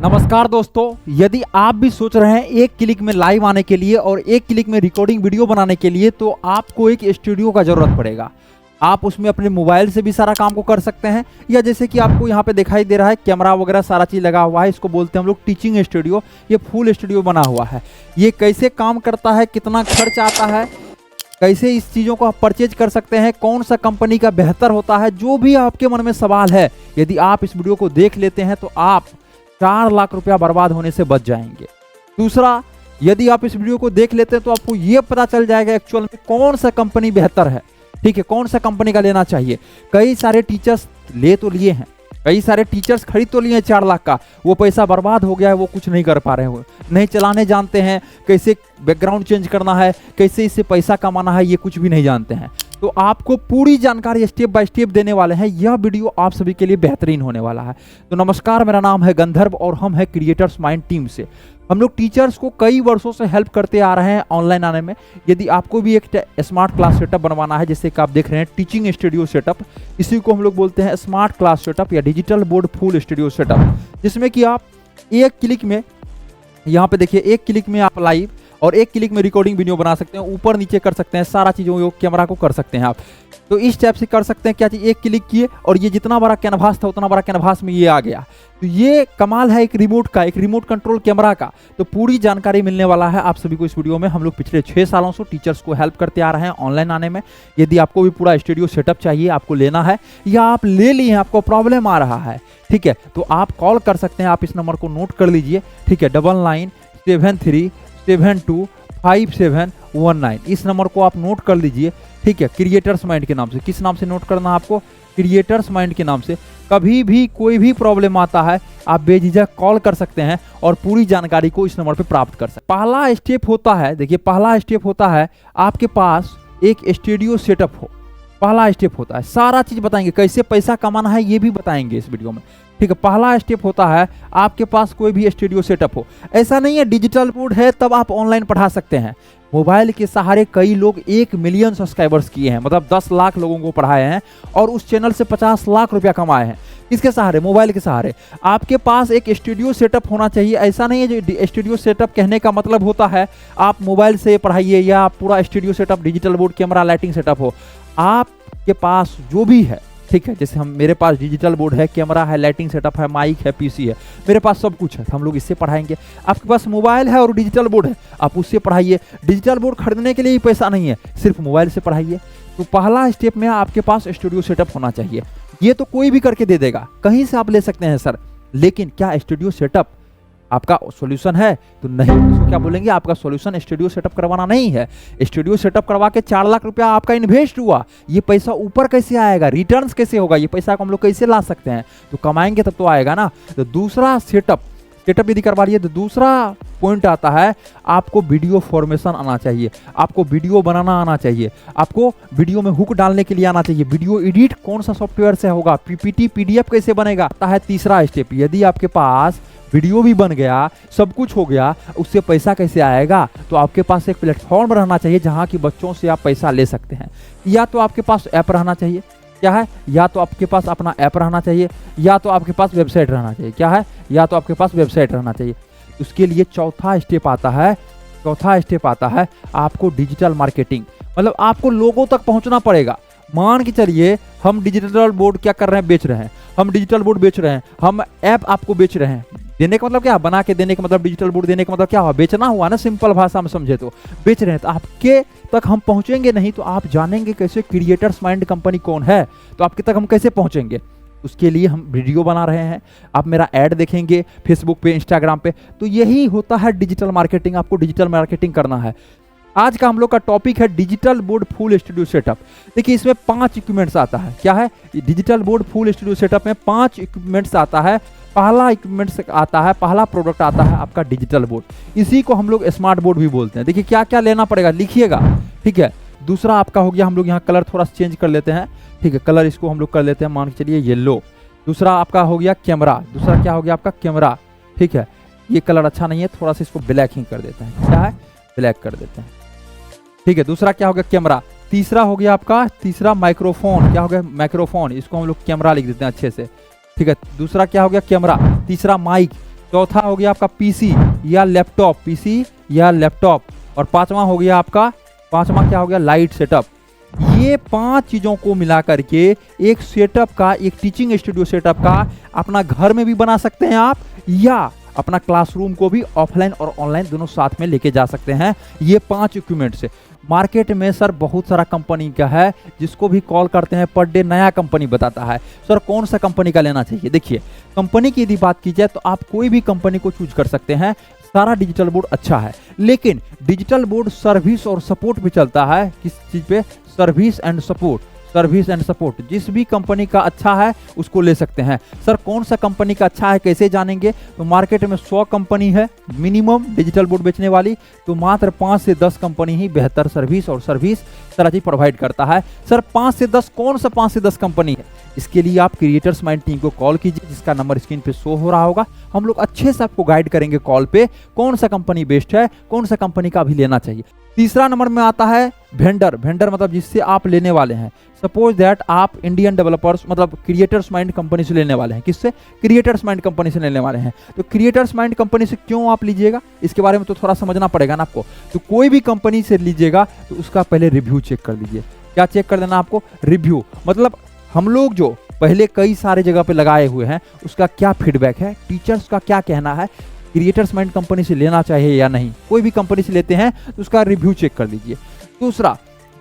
नमस्कार दोस्तों, यदि आप भी सोच रहे हैं एक क्लिक में लाइव आने के लिए और एक क्लिक में रिकॉर्डिंग वीडियो बनाने के लिए, तो आपको एक स्टूडियो का जरूरत पड़ेगा। आप उसमें अपने मोबाइल से भी सारा काम को कर सकते हैं, या जैसे कि आपको यहाँ पे दिखाई दे रहा है कैमरा वगैरह सारा चीज़ लगा हुआ है, इसको बोलते हैं हम लोग टीचिंग स्टूडियो। ये फुल स्टूडियो बना हुआ है। ये कैसे काम करता है, कितना खर्च आता है, कैसे इस चीज़ों को आप परचेज कर सकते हैं, कौन सा कंपनी का बेहतर होता है, जो भी आपके मन में सवाल है, यदि आप इस वीडियो को देख लेते हैं तो आप 4 लाख रुपया बर्बाद होने से बच जाएंगे। दूसरा, यदि आप इस वीडियो को देख लेते हैं तो आपको ये पता चल जाएगा एक्चुअल में कौन सा कंपनी बेहतर है। ठीक है, कौन सा कंपनी का लेना चाहिए। कई सारे टीचर्स ले तो लिए हैं, कई सारे टीचर्स खरीद तो लिए हैं 4 लाख का, वो पैसा बर्बाद हो गया है, वो कुछ नहीं कर पा रहे हैं, नहीं चलाने जानते हैं, कैसे बैकग्राउंड चेंज करना है, कैसे इससे पैसा कमाना है, ये कुछ भी नहीं जानते हैं। तो आपको पूरी जानकारी स्टेप बाय स्टेप देने वाले हैं। यह वीडियो आप सभी के लिए बेहतरीन होने वाला है। तो नमस्कार, मेरा नाम है गंधर्व और हम हैं क्रिएटर्स माइंड टीम से। हम लोग टीचर्स को कई वर्षों से हेल्प करते आ रहे हैं ऑनलाइन आने में। यदि आपको भी एक स्मार्ट क्लास सेटअप बनवाना है, जैसे कि आप देख रहे हैं टीचिंग स्टूडियो सेटअप, इसी को हम लोग बोलते हैं स्मार्ट क्लास सेटअप या digital board full studio setup, जिसमें कि आप एक क्लिक में, यहाँ पे देखिए, एक क्लिक में आप लाइव और एक क्लिक में रिकॉर्डिंग वीडियो बना सकते हैं, ऊपर नीचे कर सकते हैं, सारा चीज़ों कैमरा को कर सकते हैं आप। तो इस टाइप से कर सकते हैं। क्या चीज़, एक क्लिक किए और ये जितना बड़ा कैनवास था उतना बड़ा कैनवास में ये आ गया। तो ये कमाल है एक रिमोट का, एक रिमोट कंट्रोल कैमरा का। तो पूरी जानकारी मिलने वाला है आप सभी को इस वीडियो में। हम लोग पिछले 6 सालों से टीचर्स को हेल्प करते आ रहे हैं ऑनलाइन आने में। यदि आपको भी पूरा स्टूडियो सेटअप चाहिए, आपको लेना है या आप ले लिए हैं, आपको प्रॉब्लम आ रहा है, ठीक है, तो आप कॉल कर सकते हैं। आप इस नंबर को नोट कर लीजिए, ठीक है, 9973725719। इस नंबर को आप नोट कर लीजिए, ठीक है, क्रिएटर्स माइंड के नाम से। किस नाम से नोट करना है आपको? क्रिएटर्स माइंड के नाम से। कभी भी कोई भी प्रॉब्लम आता है, आप बेझिझक कॉल कर सकते हैं और पूरी जानकारी को इस नंबर पे प्राप्त कर सकते हैं। पहला स्टेप होता है, देखिए, पहला स्टेप होता है आपके पास एक स्टूडियो सेटअप हो। पहला स्टेप होता है, सारा चीज बताएंगे, कैसे पैसा कमाना है ये भी बताएंगे इस वीडियो में, ठीक है। पहला स्टेप होता है आपके पास कोई भी स्टूडियो सेटअप हो। ऐसा नहीं है डिजिटल बोर्ड है तब आप ऑनलाइन पढ़ा सकते हैं। मोबाइल के सहारे कई लोग 1 मिलियन सब्सक्राइबर्स किए हैं, मतलब 10 लाख लोगों को पढ़ाए हैं और उस चैनल से 50 लाख रुपया कमाए हैं। किसके सहारे? मोबाइल के सहारे। आपके पास एक स्टूडियो सेटअप होना चाहिए। ऐसा नहीं है जो स्टूडियो सेटअप कहने का मतलब होता है आप मोबाइल से पढ़ाइए या पूरा studio setup, digital board, camera, lighting setup हो। आपके पास जो भी है, ठीक है, जैसे मेरे पास डिजिटल बोर्ड है, कैमरा है, लाइटिंग सेटअप है, माइक है, पीसी है, मेरे पास सब कुछ है, तो हम लोग इससे पढ़ाएंगे। आपके पास मोबाइल है और डिजिटल बोर्ड है, आप उससे पढ़ाइए। डिजिटल बोर्ड खरीदने के लिए ही पैसा नहीं है, सिर्फ मोबाइल से पढ़ाइए। तो पहला स्टेप में आपके पास स्टूडियो सेटअप होना चाहिए। ये तो कोई भी करके दे देगा, कहीं से आप ले सकते हैं सर, लेकिन क्या स्टूडियो सेटअप आपका सॉल्यूशन है? तो नहीं। इसको क्या बोलेंगे? आपका सॉल्यूशन स्टूडियो सेटअप करवाना नहीं है। स्टूडियो सेटअप करवा के 4 लाख रुपया आपका इन्वेस्ट हुआ, ये पैसा ऊपर कैसे आएगा? रिटर्न्स कैसे होगा? ये पैसा को हम लोग कैसे ला सकते हैं? तो कमाएंगे तब तो आएगा ना। तो दूसरा सेटअप यदि करवा लिए, तो दूसरा पॉइंट आता है आपको वीडियो फॉर्मेशन आना चाहिए, आपको वीडियो बनाना आना चाहिए, आपको वीडियो में हुक डालने के लिए आना चाहिए। वीडियो एडिट कौन सा सॉफ्टवेयर से होगा, पीपीटी, पीडीएफ कैसे बनेगा, आता है तीसरा स्टेप। यदि आपके पास वीडियो भी बन गया, सब कुछ हो गया, उससे पैसा कैसे आएगा? तो आपके पास एक प्लेटफॉर्म रहना चाहिए जहां की बच्चों से आप पैसा ले सकते हैं। या तो आपके पास ऐप रहना चाहिए, क्या है, या तो आपके पास अपना ऐप रहना चाहिए, या तो आपके पास वेबसाइट रहना चाहिए, क्या है, या तो आपके पास वेबसाइट रहना चाहिए। उसके लिए चौथा स्टेप आता है आपको डिजिटल मार्केटिंग, मतलब आपको लोगों तक पहुंचना पड़ेगा। मान के चलिए हम डिजिटल बोर्ड क्या कर रहे हैं, बेच रहे हैं, हम डिजिटल बोर्ड बेच रहे हैं, हम ऐप आपको बेच रहे हैं। देने का मतलब क्या? बना के देने का मतलब, डिजिटल बोर्ड देने का मतलब क्या हुआ? बेचना हुआ ना, सिंपल भाषा में समझे तो बेच रहे हैं। तो आपके तक हम पहुंचेंगे नहीं तो आप जानेंगे कैसे क्रिएटर्स माइंड कंपनी कौन है? तो आपके तक हम कैसे पहुंचेंगे? उसके लिए हम वीडियो बना रहे हैं, आप मेरा ऐड देखेंगे फेसबुक पे, इंस्टाग्राम पे। तो यही होता है डिजिटल मार्केटिंग। आपको डिजिटल मार्केटिंग करना है। आज का हम लोग का टॉपिक है digital board full studio setup. देखिए, इसमें 5 इक्विपमेंट्स आता है। क्या है? Digital board full studio setup में 5 इक्विपमेंट्स आता है। पहला इक्विपमेंट्स आता है, पहला प्रोडक्ट आता है आपका डिजिटल बोर्ड। इसी को हम लोग स्मार्ट बोर्ड भी बोलते हैं। देखिए क्या क्या लेना पड़ेगा, लिखिएगा, ठीक है। दूसरा आपका हो गया, हम लोग यहाँ कलर थोड़ा चेंज कर लेते हैं, ठीक है, कलर इसको हम लोग कर लेते हैं, मान के चलिए येलो। दूसरा आपका हो गया कैमरा। दूसरा क्या हो गया आपका? कैमरा, ठीक है। ये कलर अच्छा नहीं है, थोड़ा सा इसको ब्लैक ही कर देते हैं, क्या है, ब्लैक कर देते हैं, ठीक है। दूसरा क्या हो गया? कैमरा। तीसरा हो गया आपका, तीसरा माइक्रोफोन। क्या हो गया? माइक्रोफोन। इसको हम लोग कैमरा लिख देते हैं अच्छे से, ठीक है। दूसरा क्या हो गया? कैमरा। तीसरा माइक, चौथा हो गया आपका पीसी या लैपटॉप, पीसी या लैपटॉप, और पांचवा हो गया आपका, पांचवा क्या हो गया, लाइट सेटअप। ये 5 चीज़ों को मिला करके एक सेटअप का, एक टीचिंग स्टूडियो सेटअप का अपना घर में भी बना सकते हैं आप, या अपना क्लासरूम को भी ऑफलाइन और ऑनलाइन दोनों साथ में लेके जा सकते हैं ये 5 इक्विपमेंट से। मार्केट में सर बहुत सारा कंपनी का है, जिसको भी कॉल करते हैं पर डे नया कंपनी बताता है, सर कौन सा कंपनी का लेना चाहिए। देखिए कंपनी की यदि बात की जाए तो आप कोई भी कंपनी को चूज कर सकते हैं, सारा डिजिटल बोर्ड अच्छा है, लेकिन डिजिटल बोर्ड सर्विस और सपोर्ट पे चलता है। किस चीज पे, service and support, service and support. जिस भी कंपनी का अच्छा है उसको ले सकते हैं। सर कौन सा कंपनी का अच्छा है कैसे जानेंगे, तो मार्केट में 100 कंपनी है मिनिमम डिजिटल बोर्ड बेचने वाली, तो मात्र 5 से 10 कंपनी ही बेहतर सर्विस और सर्विस सारा चीज प्रोवाइड करता है। सर 5 से 10 कौन सा 5 से 10 कंपनी है, इसके लिए आप क्रिएटर्स माइंड टीम को कॉल कीजिए, जिसका नंबर स्क्रीन पे शो हो रहा होगा। हम लोग अच्छे से आपको गाइड करेंगे कॉल पे, कौन सा कंपनी बेस्ट है, कौन सा कंपनी का अभी लेना चाहिए। तीसरा नंबर में आता है वेंडर, वेंडर मतलब जिससे आप लेने वाले हैं। सपोज दैट आप इंडियन डेवलपर्स मतलब क्रिएटर्स माइंड कंपनी से लेने वाले हैं, किससे, क्रिएटर्स माइंड कंपनी से लेने वाले हैं। तो क्रिएटर्स माइंड कंपनी से क्यों आप लीजिएगा, इसके बारे में तो थोड़ा समझना पड़ेगा ना आपको। तो कोई भी कंपनी से लीजिएगा तो उसका पहले रिव्यू चेक कर लीजिए। क्या चेक कर देना आपको, रिव्यू, मतलब हम लोग जो पहले कई सारे जगह पे लगाए हुए हैं उसका क्या फीडबैक है, टीचर्स का क्या कहना है, क्रिएटर्स माइंड कंपनी से लेना चाहिए या नहीं। कोई भी कंपनी से लेते हैं तो उसका रिव्यू चेक कर लीजिए।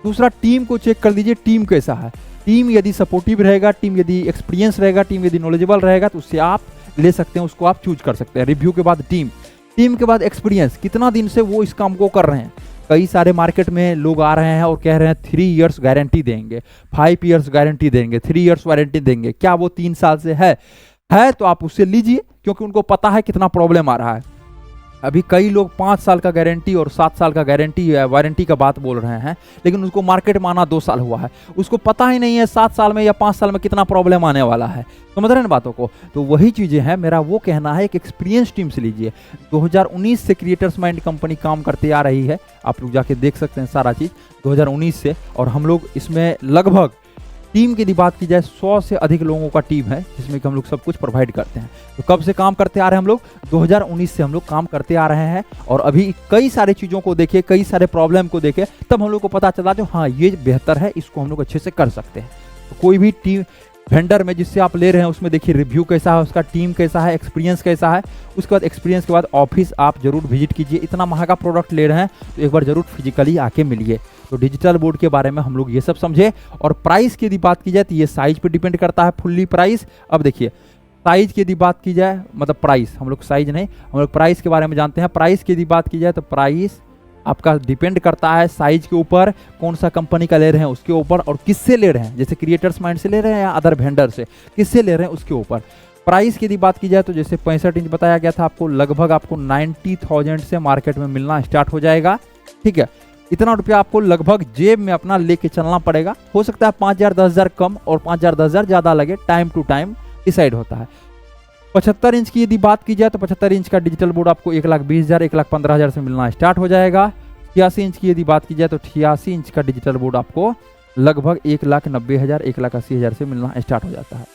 दूसरा टीम को चेक कर लीजिए, टीम कैसा है। टीम यदि सपोर्टिव रहेगा, टीम यदि एक्सपीरियंस रहेगा, टीम यदि नॉलेजेबल रहेगा तो उससे आप ले सकते हैं, उसको आप चूज कर सकते हैं। रिव्यू के बाद टीम के बाद एक्सपीरियंस, कितना दिन से वो इस काम को कर रहे हैं। कई सारे मार्केट में लोग आ रहे हैं और कह रहे हैं 3 इयर्स गारंटी देंगे, 5 इयर्स गारंटी देंगे, 3 इयर्स वारंटी देंगे। क्या वो 3 साल से है तो आप उससे लीजिए, क्योंकि उनको पता है कितना प्रॉब्लम आ रहा है। अभी कई लोग 5 साल का गारंटी और 7 साल का गारंटी या वारंटी का बात बोल रहे हैं, लेकिन उसको मार्केट में आना 2 साल हुआ है, उसको पता ही नहीं है 7 साल में या 5 साल में कितना प्रॉब्लम आने वाला है। समझ रहे हैं बातों को। तो वही चीज़ें हैं, मेरा वो कहना है एक एक्सपीरियंस टीम से लीजिए। 2019 से क्रिएटर्स माइंड कंपनी काम करते आ रही है, आप लोग जाके देख सकते हैं सारा चीज़ 2019 से, और हम लोग इसमें लगभग टीम की बात की जाए 100 से अधिक लोगों का टीम है, जिसमें कि हम लोग सब कुछ प्रोवाइड करते हैं। तो कब से काम करते आ रहे हैं हम लोग, 2019 से हम लोग काम करते आ रहे हैं, और अभी कई सारे चीज़ों को देखे, कई सारे प्रॉब्लम को देखे, तब हम लोग को पता चला जो हाँ ये बेहतर है, इसको हम लोग अच्छे से कर सकते हैं। तो कोई भी टीम वेंडर में जिससे आप ले रहे हैं उसमें देखिए रिव्यू कैसा है, उसका टीम कैसा है, एक्सपीरियंस कैसा है। उसके बाद एक्सपीरियंस के बाद ऑफिस आप जरूर विजिट कीजिए। इतना महंगा प्रोडक्ट ले रहे हैं तो एक बार जरूर फिजिकली आके मिलिए। तो डिजिटल बोर्ड के बारे में हम लोग ये सब समझे। और प्राइस की यदि बात की जाए तो ये साइज पे डिपेंड करता है फुल्ली प्राइस। अब देखिए साइज की यदि बात की जाए, मतलब प्राइस, हम लोग साइज नहीं, हम लोग प्राइस के बारे में जानते हैं। प्राइस की यदि बात की जाए तो प्राइस आपका डिपेंड करता है साइज के ऊपर, कौन सा कंपनी का ले रहे हैं उसके ऊपर, और किससे ले रहे हैं, जैसे क्रिएटर्स माइंड से ले रहे हैं या अदर वेंडर से, किससे ले रहे हैं उसके ऊपर। प्राइस की यदि बात की जाए तो जैसे 65 इंच बताया गया था आपको, लगभग आपको 90,000 से मार्केट में मिलना स्टार्ट हो जाएगा। ठीक है, इतना रुपया आपको लगभग जेब में अपना लेके चलना पड़ेगा। हो सकता है 5,000 10,000 कम और 5,000 10,000 ज़्यादा लगे, टाइम टू टाइम डिसाइड होता है। 75 इंच की यदि बात की जाए तो 75 इंच का डिजिटल बोर्ड आपको 1,20,000 1,15,000 से मिलना स्टार्ट हो जाएगा। 86 इंच की यदि बात की जाए तो 86 इंच का डिजिटल बोर्ड आपको लगभग 1,90,000 1,80,000 से मिलना स्टार्ट हो जाता है।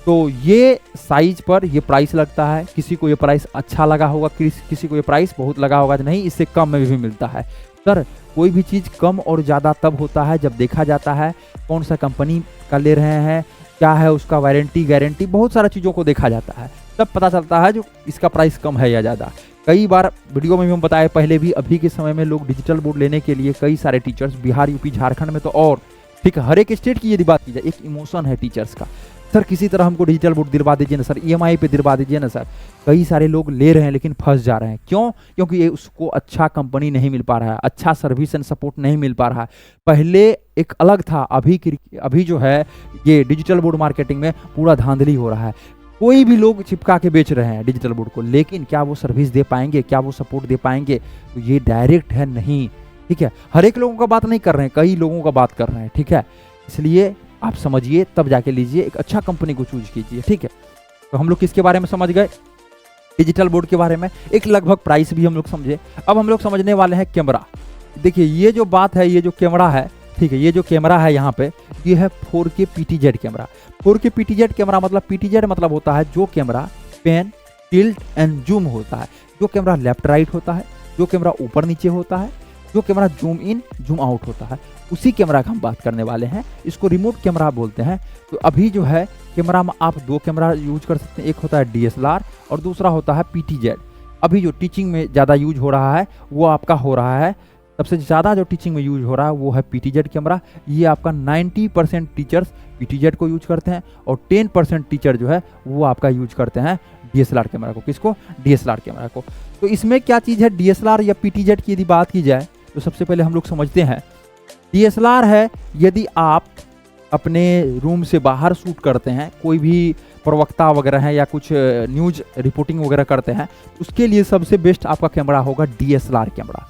तो ये साइज पर ये प्राइस लगता है। किसी को ये प्राइस अच्छा लगा होगा, किसी को ये प्राइस बहुत लगा होगा, नहीं इससे कम में भी मिलता है। सर कोई भी चीज़ कम और ज़्यादा तब होता है जब देखा जाता है कौन सा कंपनी का ले रहे हैं, क्या है उसका वारंटी गारंटी, बहुत सारा चीज़ों को देखा जाता है, तब पता चलता है जो इसका प्राइस कम है या ज़्यादा। कई बार वीडियो में भी हम बताए पहले भी, अभी के समय में लोग डिजिटल बोर्ड लेने के लिए कई सारे टीचर्स, बिहार यूपी झारखंड में तो और ठीक है, हर एक स्टेट की यदि बात की जाए, एक इमोशन है टीचर्स का, सर किसी तरह हमको डिजिटल बोर्ड दिलवा दीजिए ना सर, EMI पे दिलवा दीजिए ना सर। कई सारे लोग ले रहे हैं लेकिन फंस जा रहे हैं। क्यों? क्योंकि ये उसको अच्छा कंपनी नहीं मिल पा रहा है, अच्छा सर्विस एंड सपोर्ट नहीं मिल पा रहा है। पहले एक अलग था, अभी जो है ये डिजिटल बोर्ड मार्केटिंग में पूरा धांधली हो रहा है। कोई भी लोग चिपका के बेच रहे हैं डिजिटल बोर्ड को, लेकिन क्या वो सर्विस दे पाएंगे, क्या वो सपोर्ट दे पाएंगे? तो ये डायरेक्ट है नहीं। ठीक है, हर एक लोगों का बात नहीं कर रहे हैं, कई लोगों का बात कर रहे हैं। ठीक है, इसलिए आप समझिए तब जाके लीजिए, एक अच्छा कंपनी को चूज कीजिए। ठीक है, तो हम लोग किसके बारे में समझ गए, डिजिटल बोर्ड के बारे में, एक लगभग प्राइस भी हम लोग समझे। अब हम लोग समझने वाले हैं कैमरा। देखिए ये जो बात है, ये जो कैमरा है, ठीक है, ये जो कैमरा है यहाँ पे, ये है 4K PTZ camera. 4K PTZ camera मतलब PTZ मतलब होता है जो camera pan, tilt and zoom होता है। जो कैमरा लेफ्ट राइट होता है, जो कैमरा ऊपर नीचे होता है, जो camera zoom in zoom out होता है, उसी कैमरा का हम बात करने वाले हैं। इसको रिमोट कैमरा बोलते हैं। तो अभी जो है कैमरा में आप दो कैमरा यूज कर सकते हैं, एक होता है DSLR और दूसरा होता है PTZ। अभी जो टीचिंग में ज़्यादा यूज हो रहा है वो आपका हो रहा है, सबसे ज़्यादा जो टीचिंग में यूज हो रहा है वो है PTZ कैमरा। ये आपका 90% टीचर्स PTZ को यूज करते हैं और 10% टीचर जो है वो आपका यूज करते हैं DSLR कैमरा को। किसको? DSLR कैमरा को। तो इसमें क्या चीज़ है, DSLR या PTZ की यदि बात की जाए तो सबसे पहले हम लोग समझते हैं DSLR है यदि आप अपने रूम से बाहर शूट करते हैं, कोई भी प्रवक्ता वगैरह हैं या कुछ न्यूज रिपोर्टिंग वगैरह करते हैं, उसके लिए सबसे बेस्ट आपका कैमरा होगा DSLR कैमरा।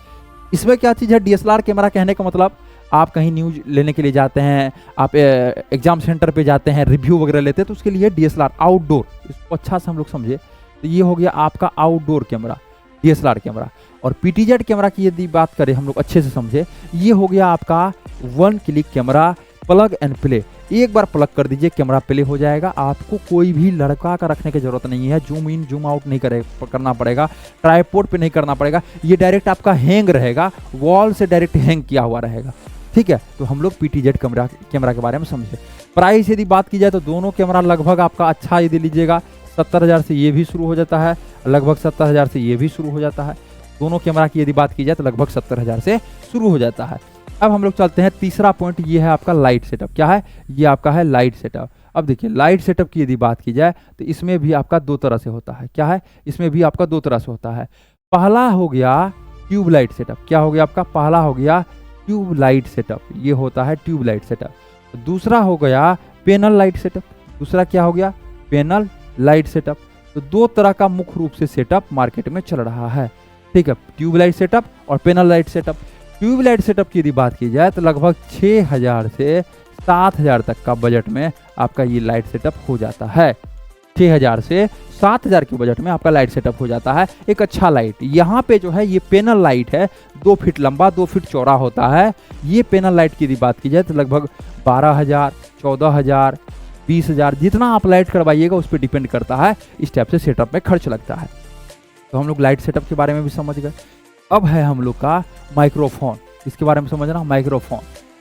इसमें क्या चीज़ है, DSLR कैमरा कहने का मतलब आप कहीं न्यूज लेने के लिए जाते हैं, आप एग्जाम सेंटर पे जाते हैं, रिव्यू वगैरह लेते हैं, तो उसके लिए DSLR आउटडोर, इसको अच्छा से हम लोग समझे तो ये हो गया आपका आउटडोर कैमरा DSLR कैमरा। और PTZ कैमरा की यदि बात करें हम लोग अच्छे से समझे, ये हो गया आपका 1 click camera, plug and play. एक बार प्लग कर दीजिए कैमरा प्ले हो जाएगा। आपको कोई भी लड़का का रखने की जरूरत नहीं है, जूम इन जूम आउट नहीं करना पड़ेगा, ट्राइपॉड पे नहीं करना पड़ेगा, ये डायरेक्ट आपका हैंग रहेगा, वॉल से डायरेक्ट हैंग किया हुआ रहेगा। ठीक है, तो हम लोग PTZ कैमरा के बारे में समझे। प्राइस यदि बात की जाए तो दोनों कैमरा लगभग आपका अच्छा यदि लीजिएगा 70,000 से ये भी शुरू हो जाता है, लगभग 70,000 से ये भी शुरू हो जाता है। दोनों कैमरा की यदि बात की जाए तो लगभग 70,000 से शुरू हो जाता है। अब हम लोग चलते हैं तीसरा पॉइंट, ये है आपका लाइट सेटअप। क्या है? ये आपका है लाइट सेटअप। अब देखिए लाइट सेटअप की यदि बात की जाए तो इसमें भी आपका दो तरह से होता है। क्या है? इसमें भी आपका दो तरह से होता है। पहला हो गया ट्यूब लाइट सेटअप। क्या हो गया आपका? पहला हो गया ट्यूब लाइट सेटअप, ये होता है ट्यूब लाइट सेटअप। दूसरा हो गया पैनल लाइट सेटअप। दूसरा क्या हो गया? Panel light setup. तो दो तरह का मुख्य रूप से सेटअप मार्केट में चल रहा है। ठीक है, ट्यूब लाइट सेटअप और panel light setup. Tube light setup की यदि बात की जाए तो लगभग 6,000 से 7,000 तक का बजट में आपका ये लाइट सेटअप हो जाता है। 6,000 से 7,000 के बजट में आपका लाइट सेटअप हो जाता है। एक अच्छा लाइट यहाँ पे जो है ये पैनल लाइट है, 2 फीट लंबा 2 फीट चौड़ा होता है। ये पैनल लाइट की यदि बात की जाए तो लगभग 12,000, 14,000, 20,000, जितना आप लाइट करवाइएगा उस पर डिपेंड करता है, इस टाइप से सेटअप में खर्च लगता है। तो हम लोग लाइट सेटअप के बारे में भी समझ गए। अब है हम लोग का माइक्रोफोन, इसके बारे में समझना। माइक्रोफोन,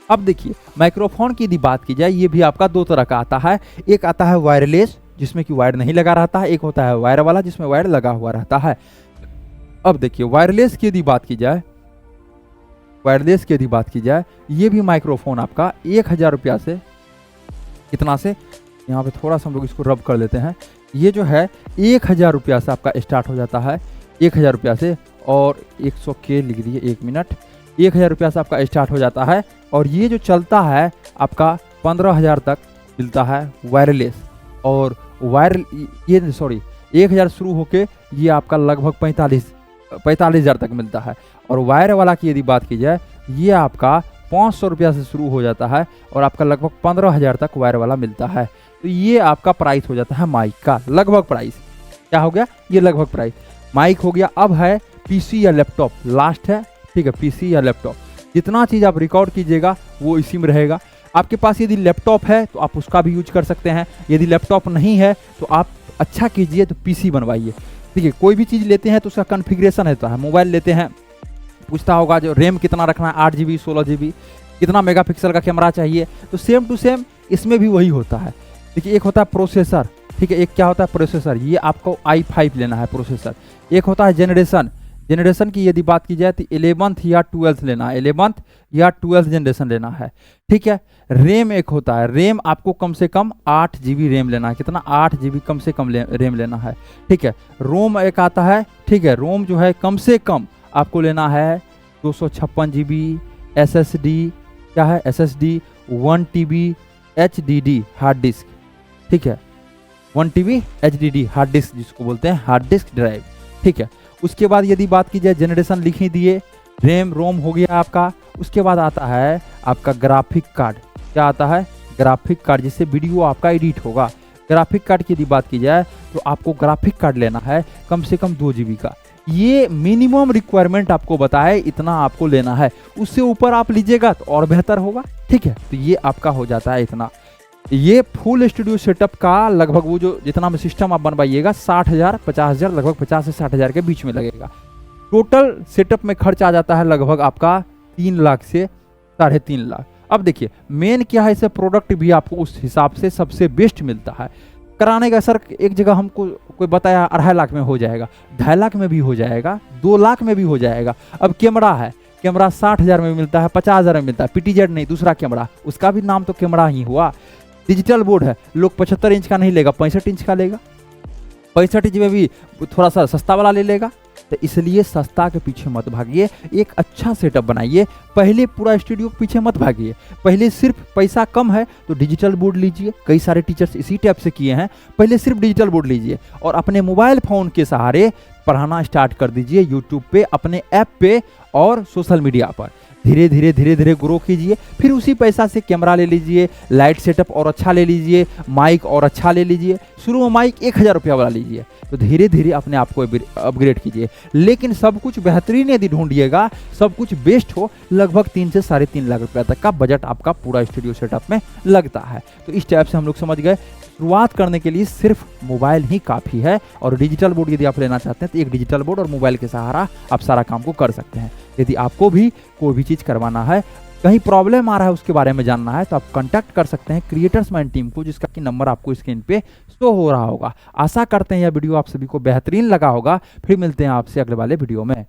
अब देखिए माइक्रोफोन की यदि बात की जाए ये भी आपका दो तरह का आता है। एक आता है वायरलेस जिसमें कि वायर नहीं लगा रहता है, एक होता है वायर वाला जिसमें वायर लगा हुआ रहता है। अब देखिए वायरलेस की यदि बात की जाए, वायरलेस की यदि बात की जाए ये भी माइक्रोफोन आपका 1,000 रुपया से, कितना से, यहाँ पे थोड़ा सा हम लोग इसको रब कर लेते हैं। ये जो है 1,000 रुपया से आपका स्टार्ट हो जाता है, 1,000 रुपया से, और 100 के लिख दिए, 1 मिनट, 1,000 रुपया से आपका स्टार्ट हो जाता है। और ये जो चलता है आपका 15,000 तक मिलता है वायरलेस। और ये 1,000 शुरू होके ये आपका लगभग 45,000 तक मिलता है। और वायर वाला की यदि बात की जाए ये आपका 500 रुपया से शुरू हो जाता है और आपका लगभग 15,000 तक वायर वाला मिलता है। तो ये आपका प्राइस हो जाता है माइक का, लगभग प्राइस। क्या हो गया? ये लगभग प्राइस माइक हो गया। अब है पीसी या लैपटॉप, लास्ट है। ठीक है, पीसी या लैपटॉप, जितना चीज़ आप रिकॉर्ड कीजिएगा वो इसी में रहेगा। आपके पास यदि लैपटॉप है तो आप उसका भी यूज कर सकते हैं, यदि लैपटॉप नहीं है तो आप अच्छा कीजिए तो पीसी बनवाइए। ठीक है, कोई भी चीज़ लेते हैं तो उसका कॉन्फ़िगरेशन रहता है। मोबाइल लेते हैं, पूछता होगा जो रैम कितना रखना है, 8 GB 16 GB, कितना मेगापिक्सल का कैमरा चाहिए, तो सेम टू सेम इसमें भी वही होता है। देखिए एक होता है प्रोसेसर, ठीक है, एक क्या होता है प्रोसेसर, ये आपको i5 लेना है प्रोसेसर। एक होता है जनरेशन, जनरेशन की यदि बात की जाए तो 11th या 12th लेना है, 11th या 12th जनरेशन लेना है। ठीक है, रैम एक होता है, रैम आपको कम से कम 8 GB रैम लेना है, कितना, 8 GB कम से कम रैम लेना है। ठीक है, रोम एक आता है। ठीक है, रोम जो है कम से कम आपको लेना है 256 GB। SSD क्या है, SSD 1 TB HDD hard disk. ठीक है, 1 TB HDD हार्ड डिस्क जिसको बोलते हैं हार्ड डिस्क ड्राइव। ठीक है, उसके बाद यदि बात की जाए जनरेशन लिख ही दिए, रैम रोम हो गया आपका। उसके बाद आता है आपका ग्राफिक कार्ड। क्या आता है? ग्राफिक कार्ड, जिससे वीडियो आपका एडिट होगा। ग्राफिक कार्ड की यदि बात की जाए तो आपको ग्राफिक कार्ड लेना है कम से कम 2 GB का। ये मिनिमम रिक्वायरमेंट आपको बताए, इतना आपको लेना है। उससे ऊपर आप लीजिएगा तो और बेहतर होगा। ठीक है, तो ये आपका हो जाता है इतना। ये फुल स्टूडियो सेटअप का लगभग वो जो जितना में सिस्टम आप बनवाइएगा 60,000 50,000 लगभग 50 से 60,000 के बीच में लगेगा। टोटल सेटअप में खर्च आ जाता है लगभग आपका 3 लाख से 3.5 लाख। अब देखिए मेन क्या है, इसे प्रोडक्ट भी आपको उस हिसाब से सबसे बेस्ट मिलता है। कराने का सर एक जगह हमको कोई बताया 2.5 लाख में हो जाएगा, 2.5 लाख में भी हो जाएगा, 2 लाख में भी हो जाएगा। अब कैमरा है, कैमरा 60,000 में मिलता है, 50,000 में मिलता है, PTZ नहीं दूसरा कैमरा, उसका भी नाम तो कैमरा ही हुआ। डिजिटल बोर्ड है, लोग 75 इंच का नहीं लेगा, 65 इंच का लेगा, 65 इंच में भी थोड़ा सा सस्ता वाला ले लेगा। तो इसलिए सस्ता के पीछे मत भागिए, एक अच्छा सेटअप बनाइए। पहले पूरा स्टूडियो के पीछे मत भागिए, पहले सिर्फ पैसा कम है तो डिजिटल बोर्ड लीजिए। कई सारे टीचर्स इसी टाइप से किए हैं, पहले सिर्फ डिजिटल बोर्ड लीजिए और अपने मोबाइल फ़ोन के सहारे पढ़ाना स्टार्ट कर दीजिए यूट्यूब पे, अपने ऐप पे और सोशल मीडिया पर। धीरे धीरे ग्रो कीजिए। फिर उसी पैसा से कैमरा ले लीजिए, लाइट सेटअप और अच्छा ले लीजिए, माइक और अच्छा ले लीजिए। शुरू में माइक 1,000 रुपया वाला लीजिए, तो धीरे धीरे अपने आप को अपग्रेड कीजिए। लेकिन सब कुछ बेहतरीन यदि ढूंढिएगा, सब कुछ बेस्ट हो, लगभग 3 से 3.5 लाख रुपया तक का बजट आपका पूरा स्टूडियो सेटअप में लगता है। तो इस टाइप से हम लोग समझ गए, शुरुआत करने के लिए सिर्फ मोबाइल ही काफ़ी है। और डिजिटल बोर्ड यदि आप लेना चाहते हैं तो एक डिजिटल बोर्ड और मोबाइल के सहारा आप सारा काम को कर सकते हैं। यदि आपको भी कोई भी चीज़ करवाना है, कहीं प्रॉब्लम आ रहा है, उसके बारे में जानना है, तो आप कांटेक्ट कर सकते हैं क्रिएटर्स माइंड टीम को, जिसका कि नंबर आपको स्क्रीन पे शो हो रहा होगा। आशा करते हैं यह वीडियो आप सभी को बेहतरीन लगा होगा। फिर मिलते हैं आपसे अगले वाले वीडियो में।